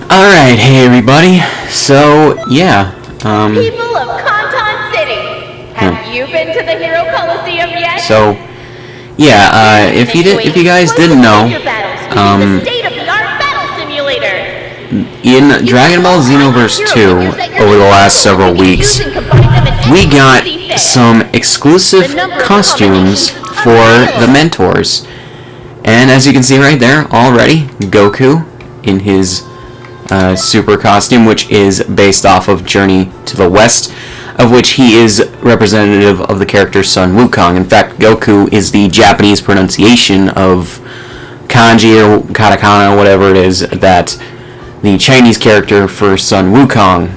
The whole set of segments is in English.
Alright, hey everybody. So, yeah, People of Canton City, have you been to the Hero Coliseum yet? so, yeah, if you guys didn't know, the state-of-the-art battle simulator. in Dragon Ball Xenoverse 2, over the last several weeks, we got some exclusive costumes for the mentors. And as you can see right there, already, Goku in his super costume, which is based off of Journey to the West, of which he is representative of the character Sun Wukong. In fact, Goku is the Japanese pronunciation of kanji or katakana, or whatever it is, that the Chinese character for Sun Wukong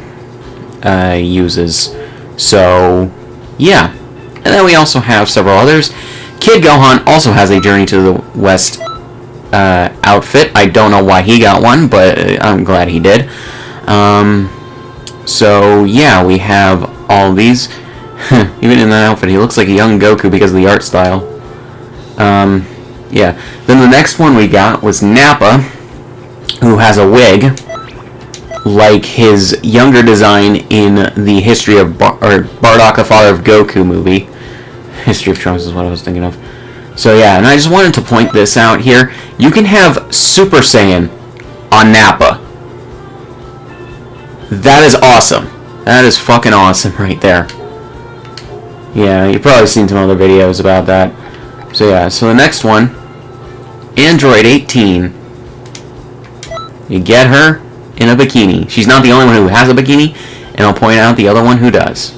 uses. So, yeah. And then we also have several others. Kid Gohan also has a Journey to the West outfit. I don't know why he got one, but I'm glad he did. So yeah, we have all these. Even in that outfit, he looks like a young Goku because of the art style. Yeah. Then the next one we got was Nappa, who has a wig like his younger design in the History of Bardock, the Father of Goku movie. History of Trunks is what I was thinking of. So yeah, and I just wanted to point this out here. You can have Super Saiyan on Nappa. That is awesome. That is fucking awesome right there. Yeah, you've probably seen some other videos about that. So yeah, so the next one, Android 18. You get her in a bikini. She's not the only one who has a bikini, and I'll point out the other one who does.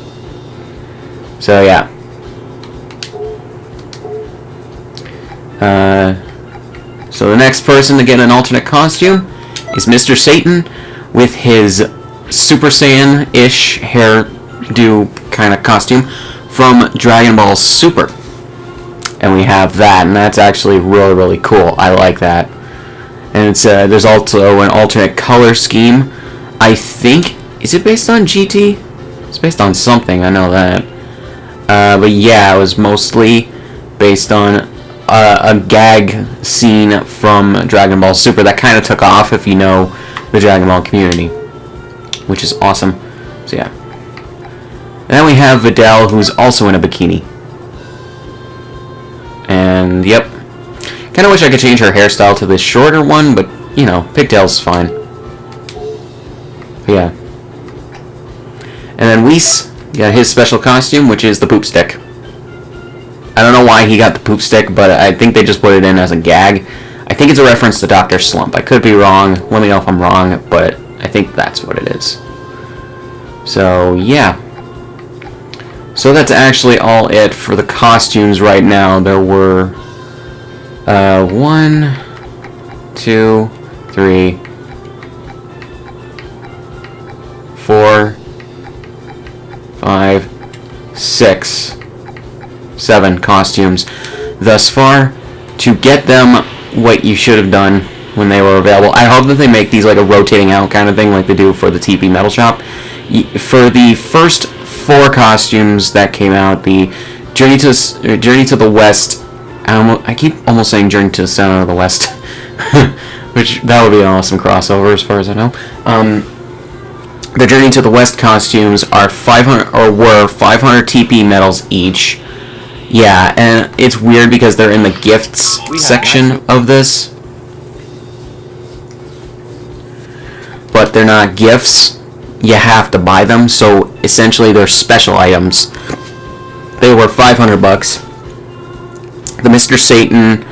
So yeah. So the next person to get an alternate costume is Mr. Satan with his Super Saiyan-ish hairdo kind of costume from Dragon Ball Super. And we have that, and that's actually really, really cool. I like that. And it's there's also an alternate color scheme. I think, is it based on GT? It's based on something, I know that. But yeah, it was mostly based on a gag scene from Dragon Ball Super that kind of took off if you know the Dragon Ball community, which is awesome. So yeah. And then we have Vidal, who's also in a bikini. And yep. Kind of wish I could change her hairstyle to this shorter one, but you know, pigtails fine. But yeah. And then Whis got his special costume, which is the poop stick. I don't know why he got the poop stick, but I think they just put it in as a gag. I think it's a reference to Dr. Slump. I could be wrong. Let me know if I'm wrong, but I think that's what it is. So, yeah. So that's actually all it for the costumes right now. There were 1, 2, 3, 4, 5, 6, 7 costumes thus far. To get them, what you should have done when they were available, I hope that they make these like a rotating out kind of thing like they do for the TP Metal Shop. For the first 4 costumes that came out, the Journey to the West, I keep almost saying Journey to the Center of the West, which that would be an awesome crossover as far as I know. The Journey to the West costumes are 500 or were 500 TP medals each. Yeah, and it's weird because they're in the gifts section of this. But they're not gifts. You have to buy them, so essentially they're special items. They were $500. The Mr. Satan,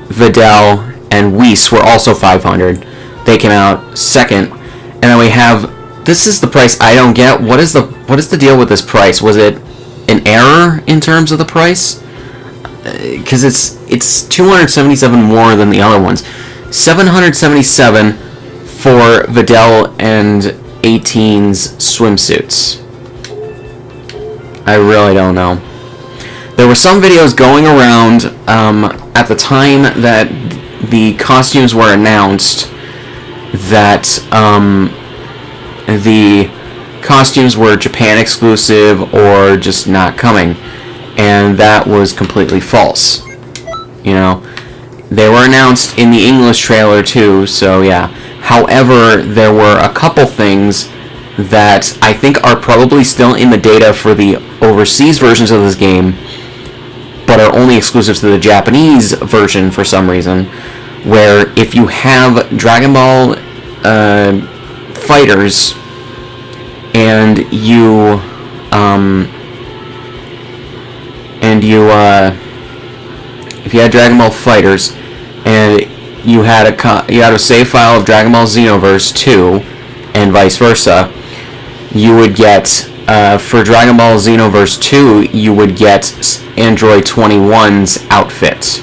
Vidal, and Whis were also 500. They came out second. And then we have, this is the price I don't get. What is the deal with this price? Was it an error in terms of the price? Because it's 277 more than the other ones. 777 for Vidal and 18's swimsuits. I really don't know. There were some videos going around at the time that the costumes were announced that the costumes were Japan exclusive or just not coming, and that was completely false. You know, they were announced in the English trailer too, so yeah. However, there were a couple things that I think are probably still in the data for the overseas versions of this game, but are only exclusive to the Japanese version for some reason, where if you have Dragon Ball fighters and you if you had Dragon Ball fighters and you had a save file of Dragon Ball Xenoverse 2 and vice versa, you would get for Dragon Ball Xenoverse 2 you would get Android 21's outfit,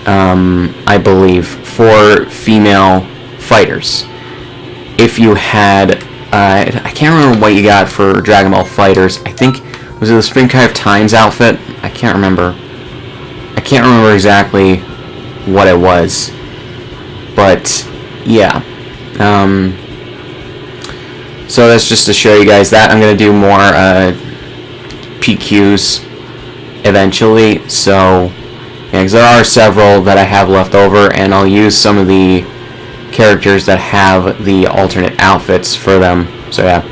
I believe, for female fighters. If you had I can't remember what you got for Dragon Ball fighters. I think, was it the Spring Kai of Time's outfit? I can't remember exactly what it was, but yeah. So that's just to show you guys that. I'm going to do more PQs eventually, so yeah, because there are several that I have left over, and I'll use some of the characters that have the alternate outfits for them. So yeah.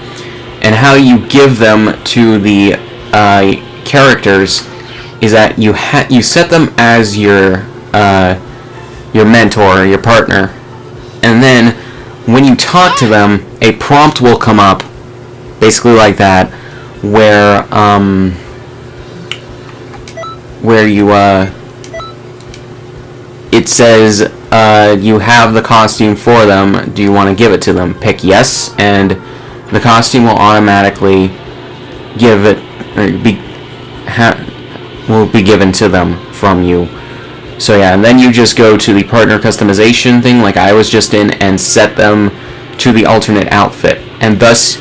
And how you give them to the characters is that you set them as your mentor, your partner, and then when you talk to them, a prompt will come up, basically like that, where you it says you have the costume for them. Do you want to give it to them? Pick yes, and the costume will automatically give it, or will be given to them from you. So yeah, and then you just go to the partner customization thing like I was just in and set them to the alternate outfit. And thus,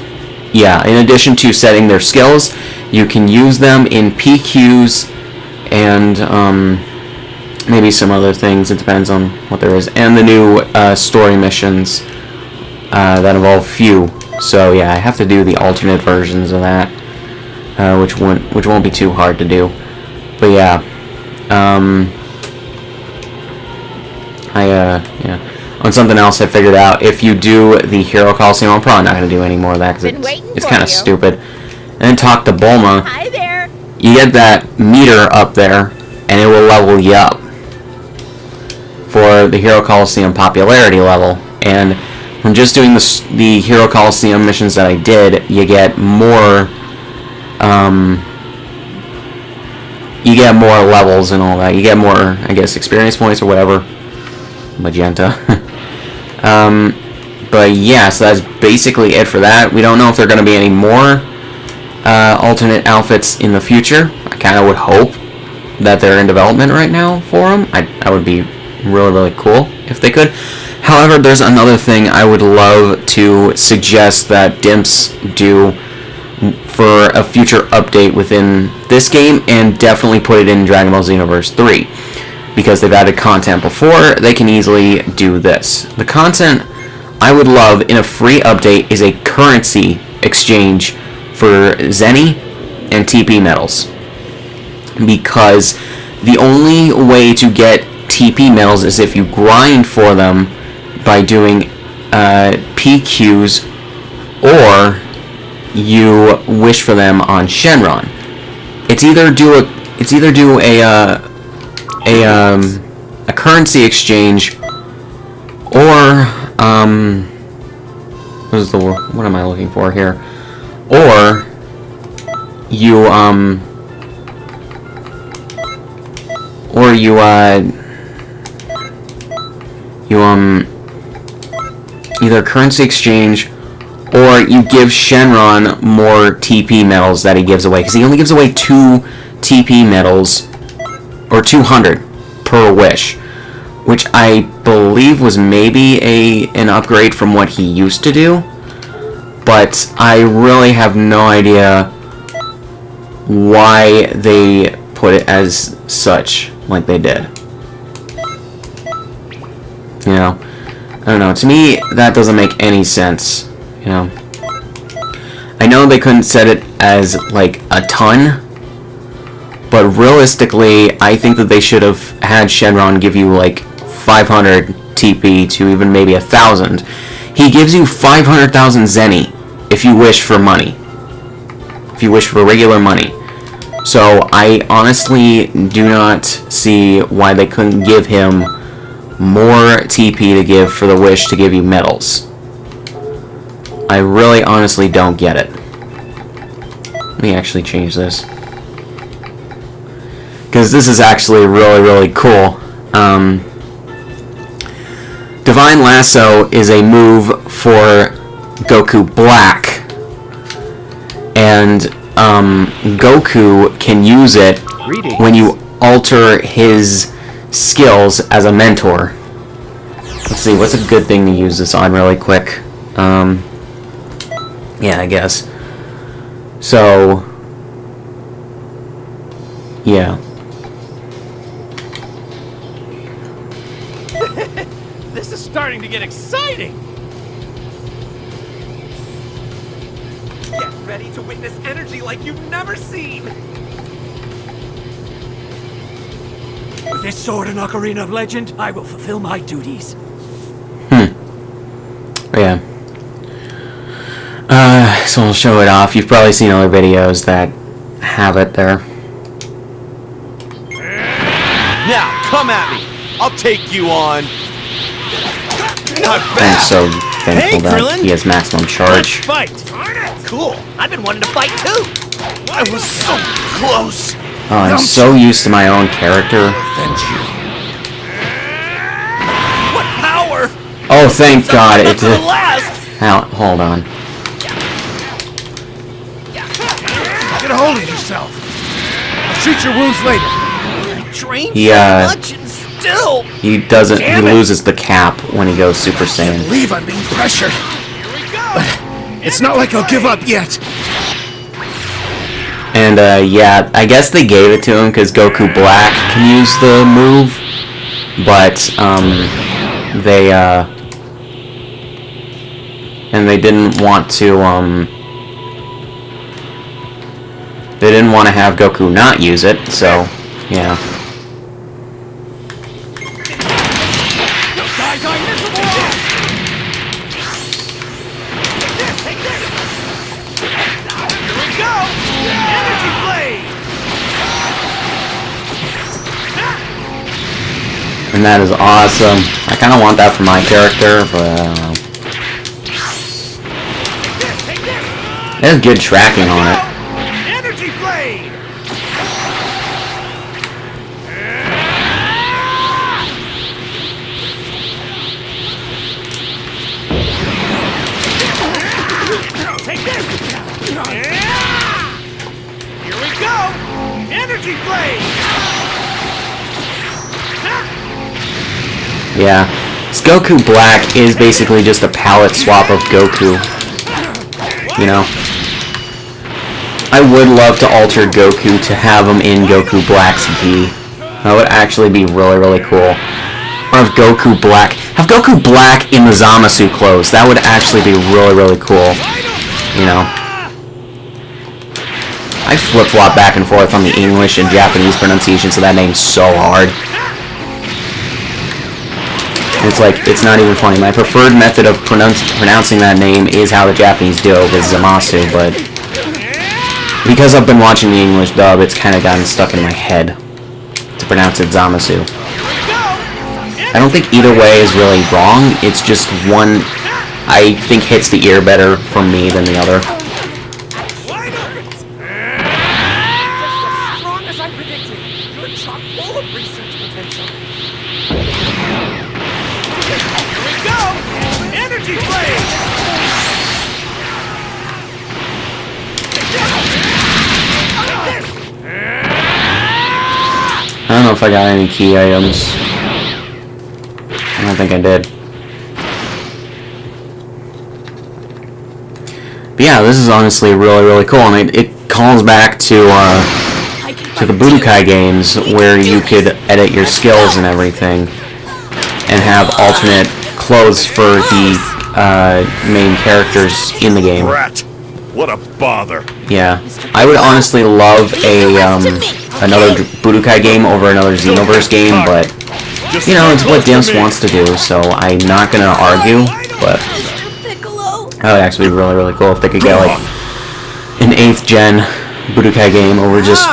yeah, in addition to setting their skills, you can use them in PQs and maybe some other things. It depends on what there is. And the new story missions that involve few. So yeah, I have to do the alternate versions of that, which won't be too hard to do. But yeah, yeah. On something else I figured out, if you do the Hero Coliseum, I'm probably not going to do any more of that because it's kind of stupid. And then talk to Bulma. Hi there. You get that meter up there, and it will level you up for the Hero Coliseum popularity level. And from just doing the Hero Coliseum missions that I did, you get more levels and all that. You get more, I guess, experience points or whatever. Magenta. But yeah, so that's basically it for that. We don't know if there are going to be any more alternate outfits in the future. I kind of would hope that they're in development right now for them. I would be really, really cool if they could. However, there's another thing I would love to suggest that Dimps do for a future update within this game, and definitely put it in Dragon Ball Xenoverse 3. Because they've added content before, they can easily do this. The content I would love in a free update is a currency exchange for Zenny and TP medals. Because the only way to get TP medals is if you grind for them by doing PQs, or you wish for them on Shenron. It's either do a currency exchange, or what am I looking for here? Or you either currency exchange, or you give Shenron more TP medals that he gives away, because he only gives away 2 TP medals, or 200 per wish, which I believe was maybe an upgrade from what he used to do, but I really have no idea why they put it as such, like they did. You know, I don't know, to me that doesn't make any sense, you know. I know they couldn't set it as like a ton, but realistically, I think that they should have had Shenron give you like 500 TP to even maybe 1,000. He gives you 500,000 Zenny if you wish for money. If you wish for regular money. So I honestly do not see why they couldn't give him more TP to give for the wish to give you medals. I really honestly don't get it. Let me actually change this. Because this is actually really, really cool. Divine Lasso is a move for Goku Black. And Goku can use it when you alter his skills as a mentor. Let's see, what's a good thing to use this on really quick? Yeah, I guess. So, yeah. This is starting to get exciting! Get ready to witness energy like you've never seen! With this sword and Ocarina of Legend, I will fulfill my duties. Yeah. So I'll show it off. You've probably seen other videos that have it there. Now, come at me! I'll take you on! Not I'm bad! so thankful that Krillin. he has maximum charge. Fight! Cool! I've been wanting to fight too! I was so close! Oh, I'm so used to my own character. Thank you. What power! Oh, thank God! Not It's to the last! hold on. Get a hold of yourself! I'll treat your wounds later. Train He, so much and still! He doesn't. He Damn it. loses the cap when he goes Super Saiyan. Believe I'm being pressured. But it's not like I'll give up yet. And yeah, I guess they gave it to him because Goku Black can use the move, but they didn't want to they didn't want to have Goku not use it, so yeah. And that is awesome. I kind of want that for my character, but I don't know. It has good tracking on it. Energy blade. Take this. Here we go. Energy blade. Yeah. This Goku Black is basically just a palette swap of Goku. You know? I would love to alter Goku to have him in Goku Black's gi. That would actually be really, really cool. Or have Goku Black... Have Goku Black in the Zamasu clothes. That would actually be really, really cool. You know? I flip-flop back and forth on the English and Japanese pronunciations of that name so hard. It's like, it's not even funny. My preferred method of pronouncing that name is how the Japanese do it with Zamasu, but because I've been watching the English dub, it's kind of gotten stuck in my head to pronounce it Zamasu. I don't think either way is really wrong. It's just one I think hits the ear better for me than the other. I don't know if I got any key items. I don't think I did. But yeah, this is honestly really, really cool, and it calls back to the Budokai games where you could edit your skills and everything, and have alternate clothes for the main characters in the game. Brat. What a bother. Yeah, I would honestly love a another Budokai game over another Xenoverse game, but you know, it's what Dimps wants to do, so I'm not gonna argue, but that would actually be really, really cool if they could get, like, an 8th gen Budokai game over just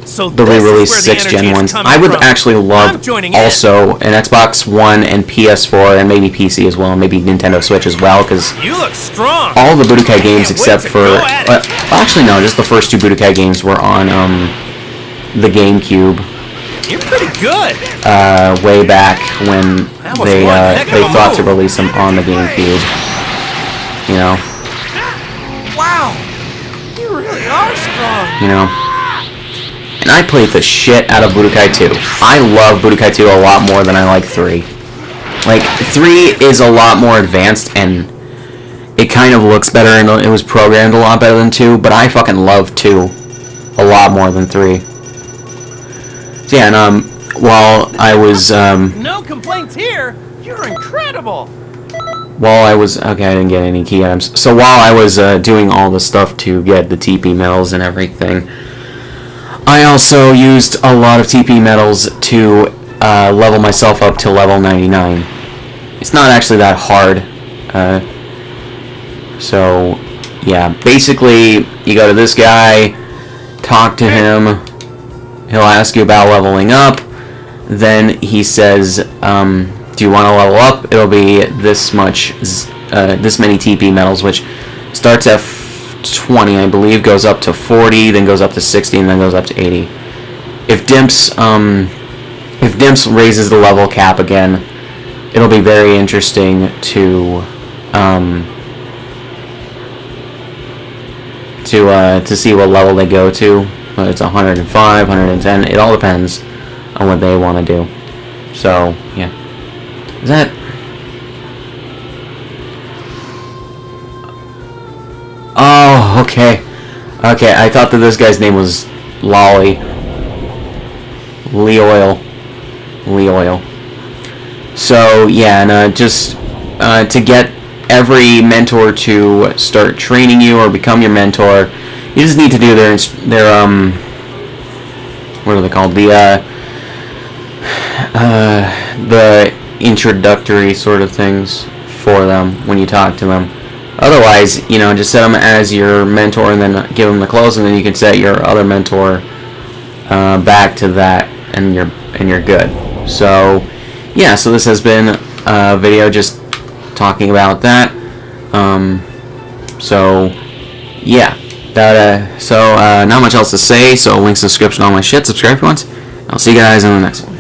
so the re-released 6th gen ones. I would actually love also an Xbox One and PS4 and maybe PC as well, maybe Nintendo Switch as well, because You look strong. all the Budokai games except for... actually, no, just the first 2 Budokai games were on the GameCube. You're pretty good. Way back when they thought to move. release them on the GameCube. You know? Wow. You really are strong. You know? And I played the shit out of Budokai 2. I love Budokai 2 a lot more than I like 3. Like, 3 is a lot more advanced, and it kind of looks better, and it was programmed a lot better than 2, but I fucking love 2 a lot more than 3. So yeah, and, while I was, No complaints here. You're incredible. while I was... Okay, I didn't get any key items. So while I was, doing all the stuff to get the TP medals and everything, I also used a lot of TP medals to level myself up to level 99. It's not actually that hard. So, yeah. Basically, you go to this guy, talk to him, he'll ask you about leveling up, then he says, do you want to level up? It'll be this much, this many TP medals, which starts at 20, I believe, goes up to 40, then goes up to 60, and then goes up to 80. If Dimps raises the level cap again, it'll be very interesting to see what level they go to. Whether it's 105, 110, it all depends on what they want to do. So, yeah. Is that... Oh, okay. Okay, I thought that this guy's name was Lolly. Leoil. So, yeah, and just to get every mentor to start training you or become your mentor, you just need to do their what are they called? The introductory sort of things for them when you talk to them. Otherwise, you know, just set them as your mentor and then give them the clothes, and then you can set your other mentor back to that, and you're good. So, yeah. So this has been a video just talking about that. So, yeah. Not much else to say. So, links in the description, all my shit. Subscribe if you want. I'll see you guys in the next one.